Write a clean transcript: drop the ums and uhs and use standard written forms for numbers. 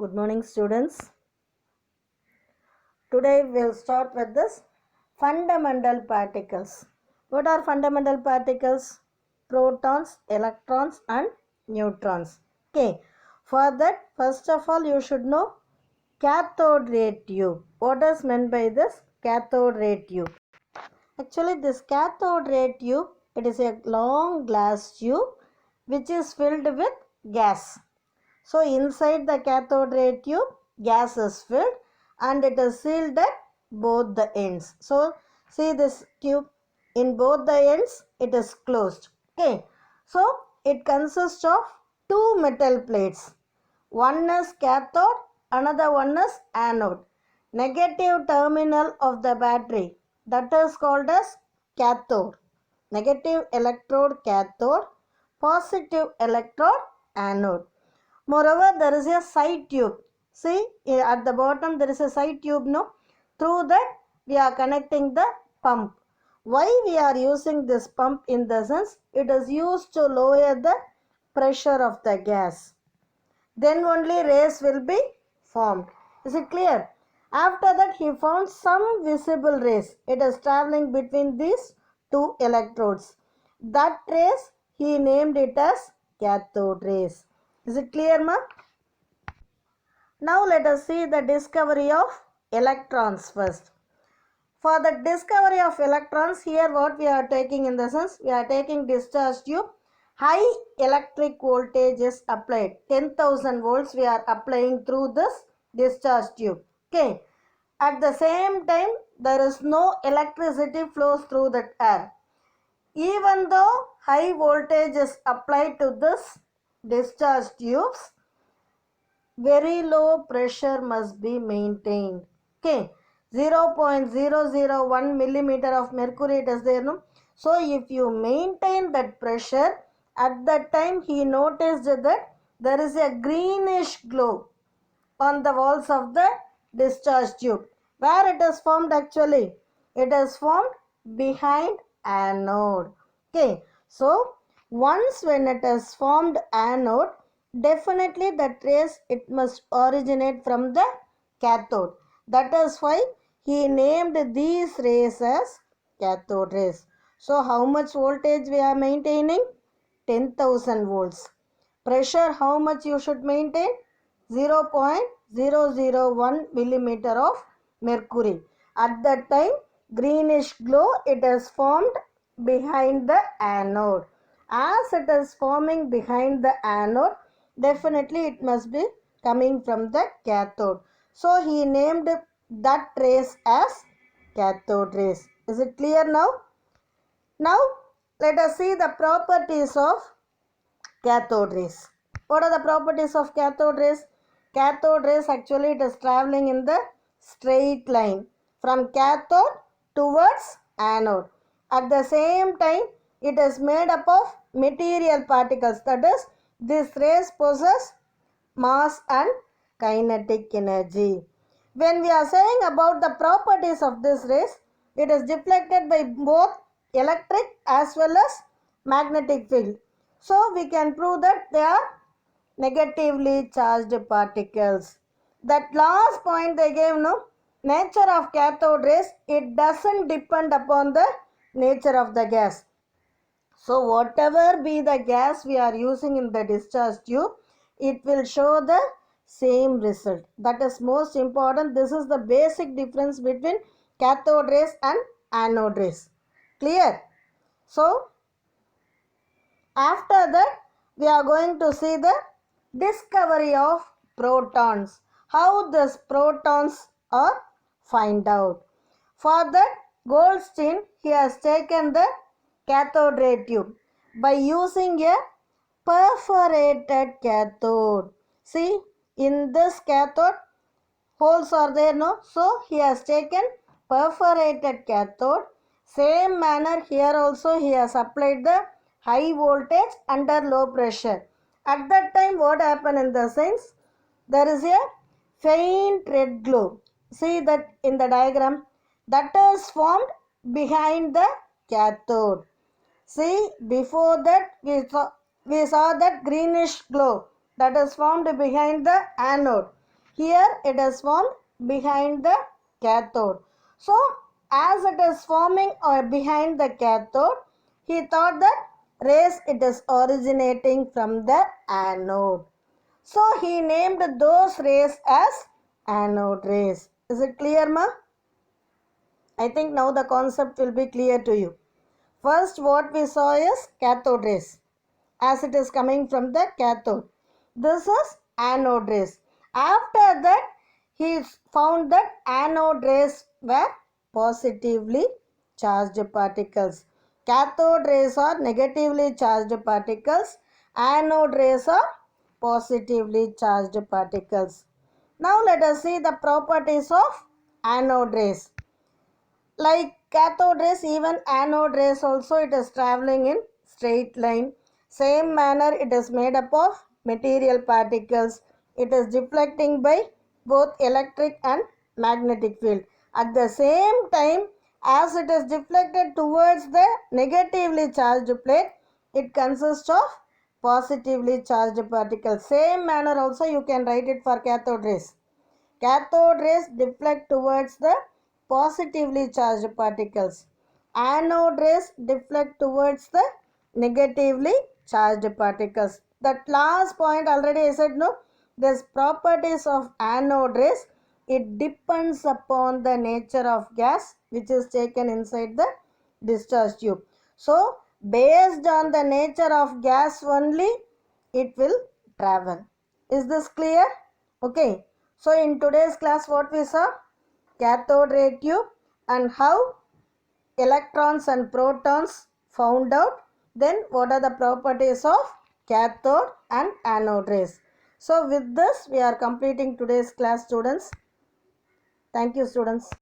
Good morning, students. Today we'll start with this fundamental particles. What are fundamental particles? Protons, electrons and neutrons. Okay. For that, first of all, you should know cathode ray tube. What is meant by this cathode ray tube? Actually, this cathode ray tube, it is a long glass tube which is filled with gas. So inside the cathode ray tube, gas is filled and it is sealed at both the ends. So see this tube, in both the ends it is closed. Okay. So it consists of two metal plates. One is cathode, another one is anode. Negative terminal of the battery, that is called as cathode. Negative electrode cathode, positive electrode anode. Moreover, there is a side tube. See, at the bottom there is a side tube, no? Through that we are connecting the pump. Why we are using this pump? In the sense, it is used to lower the pressure of the gas. Then only rays will be formed. Is it clear? After that, he found some visible rays. It is traveling between these two electrodes. That rays he named it as cathode rays. Is it clear, ma? Now let us see the discovery of electrons first. For the discovery of electrons, here what we are taking, in the sense, we are taking discharge tube. High electric voltage is applied. 10,000 volts we are applying through this discharge tube. Okay. At the same time, there is no electricity flows through that air. Even though high voltage is applied to this discharge tubes, very low pressure must be maintained. Okay. 0.001 millimeter of mercury it is there, no? So if you maintain that pressure, at that time he noticed that there is a greenish glow on the walls of the discharge tube. Where it is formed actually? It is formed behind anode. Okay. So once when it is formed anode, definitely that rays it must originate from the cathode. That is why he named these rays as cathode rays. So how much voltage we are maintaining? 10,000 volts. Pressure how much you should maintain? 0.001 millimeter of mercury. At that time, greenish glow it is formed behind the anode. As it is forming behind the anode, definitely it must be coming from the cathode. So he named that rays as cathode rays. Is it clear now? Now let us see the properties of cathode rays. What are the properties of cathode rays? Cathode rays actually it is traveling in the straight line from cathode towards anode. At the same time, it is made up of material particles. That is, these rays possess mass and kinetic energy. When we are saying about the properties of this rays, it is deflected by both electric as well as magnetic field. So we can prove that they are negatively charged particles. That last point they gave, no? Nature of cathode rays, it doesn't depend upon the nature of the gas. So whatever be the gas we are using in the discharge tube, it will show the same result. That is most important. This is the basic difference between cathode rays and anode rays. Clear? So after that, we are going to see the discovery of protons. How these protons are find out. For that, Goldstein, he has taken the cathode ray tube by using a perforated cathode. See, in this cathode, holes are there, no? So, he has taken perforated cathode. Same manner here also he has applied the high voltage under low pressure. At that time what happened in the sense? There is a faint red glow. See that in the diagram? That is formed behind the cathode. See, before that we saw that greenish glow that is formed behind the anode. Here it is formed behind the cathode. So as it is forming behind the cathode, he thought that rays it is originating from the anode. So he named those rays as anode rays. Is it clear, ma? I think now the concept will be clear to you. First what we saw is cathode rays, as it is coming from the cathode. This is anode rays. After that he found that anode rays were positively charged particles. Cathode rays are negatively charged particles. Anode rays are positively charged particles. Now let us see the properties of anode rays. Like cathode rays, even anode rays also, it is traveling in straight line. Same manner it is made up of material particles. It is deflecting by both electric and magnetic field. At the same time, as it is deflected towards the negatively charged plate, it consists of positively charged particles. Same manner also you can write it for cathode rays. Cathode rays deflect towards the positively charged particles. Anode rays deflect towards the negatively charged particles. That last point already I said, no. This properties of anode rays, it depends upon the nature of gas which is taken inside the discharge tube. So based on the nature of gas only, it will travel. Is this clear? Okay. So in today's class what we saw? Cathode ray tube and how electrons and protons found out. Then what are the properties of cathode and anode rays. So with this we are completing today's class, students. Thank you, students.